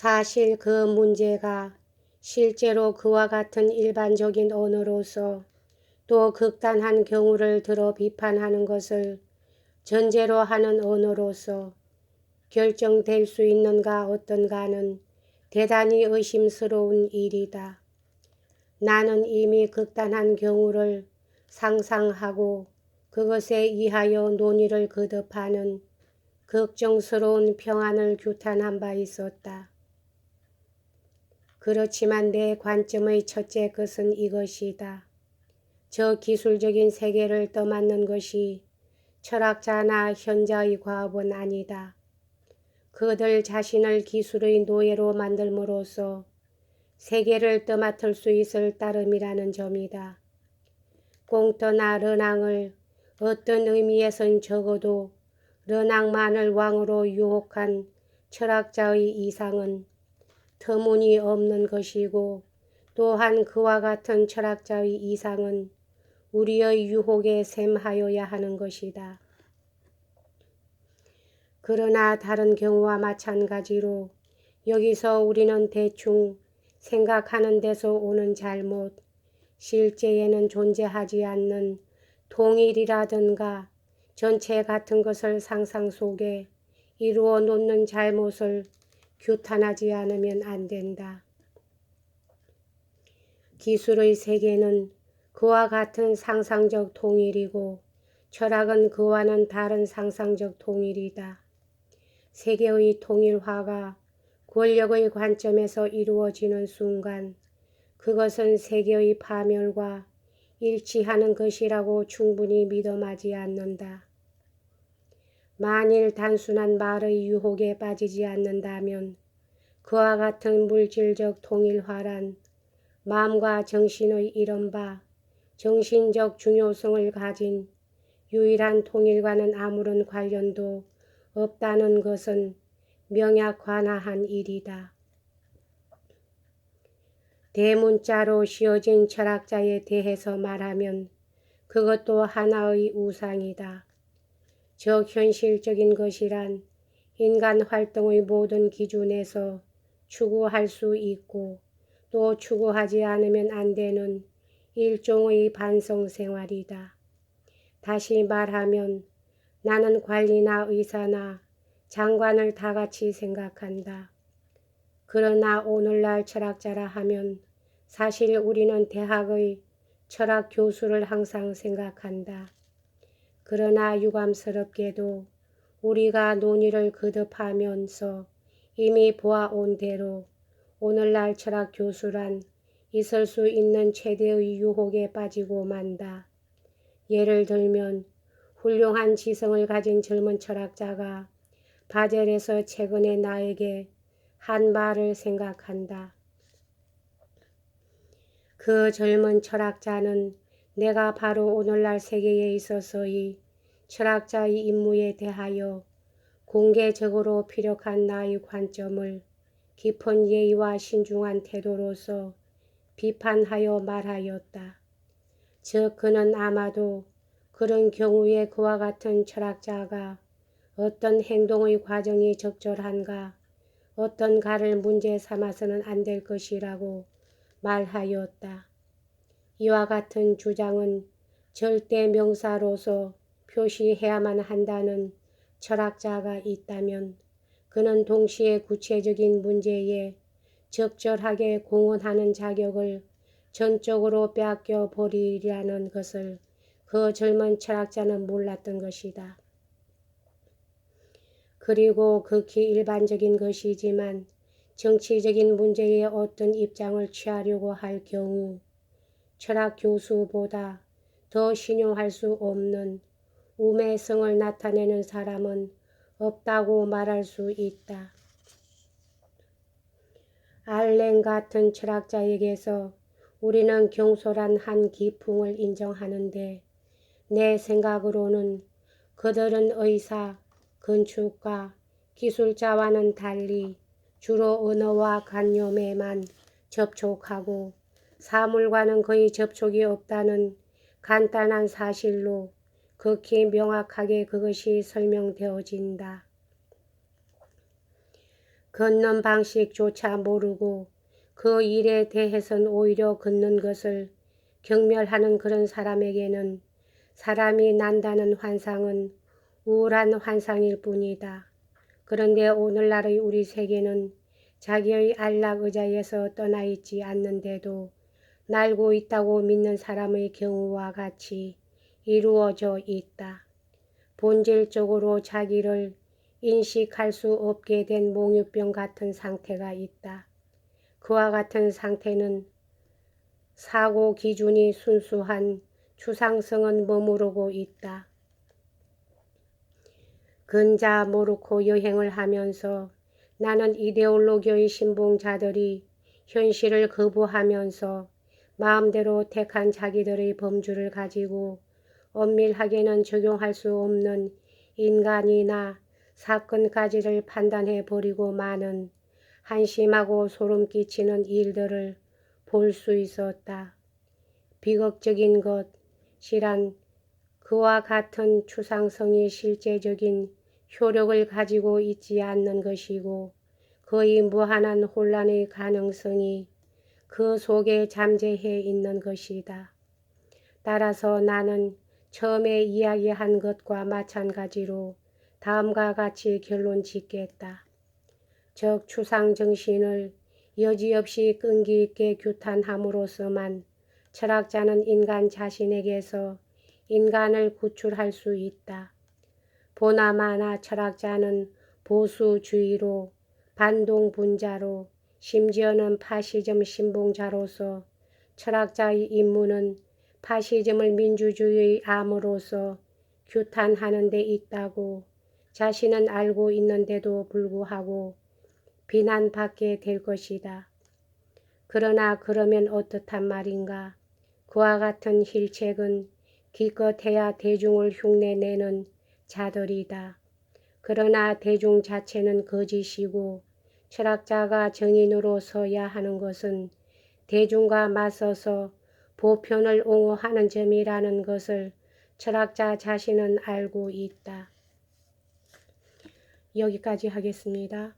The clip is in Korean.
사실 그 문제가 실제로 그와 같은 일반적인 언어로서 또 극단한 경우를 들어 비판하는 것을 전제로 하는 언어로서 결정될 수 있는가 어떤가는 대단히 의심스러운 일이다. 나는 이미 극단한 경우를 상상하고 그것에 의하여 논의를 거듭하는 걱정스러운 평안을 규탄한 바 있었다. 그렇지만 내 관점의 첫째 것은 이것이다. 저 기술적인 세계를 떠맡는 것이 철학자나 현자의 과업은 아니다. 그들 자신을 기술의 노예로 만들므로써 세계를 떠맡을 수 있을 따름이라는 점이다. 꽁트나 르낭을 어떤 의미에선 적어도 르낭만을 왕으로 유혹한 철학자의 이상은 터무니없는 것이고 또한 그와 같은 철학자의 이상은 우리의 유혹에 샘하여야 하는 것이다. 그러나 다른 경우와 마찬가지로 여기서 우리는 대충 생각하는 데서 오는 잘못, 실제에는 존재하지 않는 동일이라든가 전체 같은 것을 상상 속에 이루어 놓는 잘못을 규탄하지 않으면 안 된다. 기술의 세계는 그와 같은 상상적 통일이고 철학은 그와는 다른 상상적 통일이다. 세계의 통일화가 권력의 관점에서 이루어지는 순간 그것은 세계의 파멸과 일치하는 것이라고 충분히 믿어마지 않는다. 만일 단순한 말의 유혹에 빠지지 않는다면 그와 같은 물질적 통일화란 마음과 정신의 이른바 정신적 중요성을 가진 유일한 통일과는 아무런 관련도 없다는 것은 명약관화한 일이다. 대문자로 씌어진 철학자에 대해서 말하면 그것도 하나의 우상이다. 적현실적인 것이란 인간 활동의 모든 기준에서 추구할 수 있고 또 추구하지 않으면 안 되는 일종의 반성생활이다. 다시 말하면 나는 관리나 의사나 장관을 다 같이 생각한다. 그러나 오늘날 철학자라 하면 사실 우리는 대학의 철학 교수를 항상 생각한다. 그러나 유감스럽게도 우리가 논의를 거듭하면서 이미 보아온 대로 오늘날 철학 교수란 있을 수 있는 최대의 유혹에 빠지고 만다. 예를 들면 훌륭한 지성을 가진 젊은 철학자가 바젤에서 최근에 나에게 한 말을 생각한다. 그 젊은 철학자는 내가 바로 오늘날 세계에 있어서의 철학자의 임무에 대하여 공개적으로 피력한 나의 관점을 깊은 예의와 신중한 태도로서 비판하여 말하였다. 즉 그는 아마도 그런 경우에 그와 같은 철학자가 어떤 행동의 과정이 적절한가 어떤가를 문제 삼아서는 안 될 것이라고 말하였다. 이와 같은 주장은 절대 명사로서 표시해야만 한다는 철학자가 있다면 그는 동시에 구체적인 문제에 적절하게 공헌하는 자격을 전적으로 빼앗겨 버리리라는 것을 그 젊은 철학자는 몰랐던 것이다. 그리고 극히 일반적인 것이지만 정치적인 문제에 어떤 입장을 취하려고 할 경우 철학 교수보다 더 신용할 수 없는 우매성을 나타내는 사람은 없다고 말할 수 있다. 알렌 같은 철학자에게서 우리는 경솔한 한 기풍을 인정하는데 내 생각으로는 그들은 의사, 건축가, 기술자와는 달리 주로 언어와 관념에만 접촉하고 사물과는 거의 접촉이 없다는 간단한 사실로 극히 명확하게 그것이 설명되어진다. 걷는 방식조차 모르고 그 일에 대해서는 오히려 걷는 것을 경멸하는 그런 사람에게는 사람이 난다는 환상은 우울한 환상일 뿐이다. 그런데 오늘날의 우리 세계는 자기의 안락의자에서 떠나 있지 않는데도 날고 있다고 믿는 사람의 경우와 같이 이루어져 있다. 본질적으로 자기를 인식할 수 없게 된 몽유병 같은 상태가 있다. 그와 같은 상태는 사고 기준이 순수한 추상성은 머무르고 있다. 근자 모로코 여행을 하면서 나는 이데올로기의 신봉자들이 현실을 거부하면서 마음대로 택한 자기들의 범주를 가지고 엄밀하게는 적용할 수 없는 인간이나 사건까지를 판단해 버리고 마는 한심하고 소름 끼치는 일들을 볼 수 있었다. 비극적인 것이란 그와 같은 추상성이 실제적인 효력을 가지고 있지 않는 것이고 거의 무한한 혼란의 가능성이 그 속에 잠재해 있는 것이다. 따라서 나는 처음에 이야기한 것과 마찬가지로 다음과 같이 결론 짓겠다. 즉 추상정신을 여지없이 끈기 있게 규탄함으로써만 철학자는 인간 자신에게서 인간을 구출할 수 있다. 보나마나 철학자는 보수주의로, 반동분자로, 심지어는 파시즘 신봉자로서 철학자의 임무는 파시즘을 민주주의의 암으로서 규탄하는 데 있다고 자신은 알고 있는데도 불구하고 비난받게 될 것이다. 그러나 그러면 어떻단 말인가? 그와 같은 힐책은 기껏해야 대중을 흉내내는 자들이다. 그러나 대중 자체는 거짓이고 철학자가 정인으로 서야 하는 것은 대중과 맞서서 보편을 옹호하는 점이라는 것을 철학자 자신은 알고 있다. 여기까지 하겠습니다.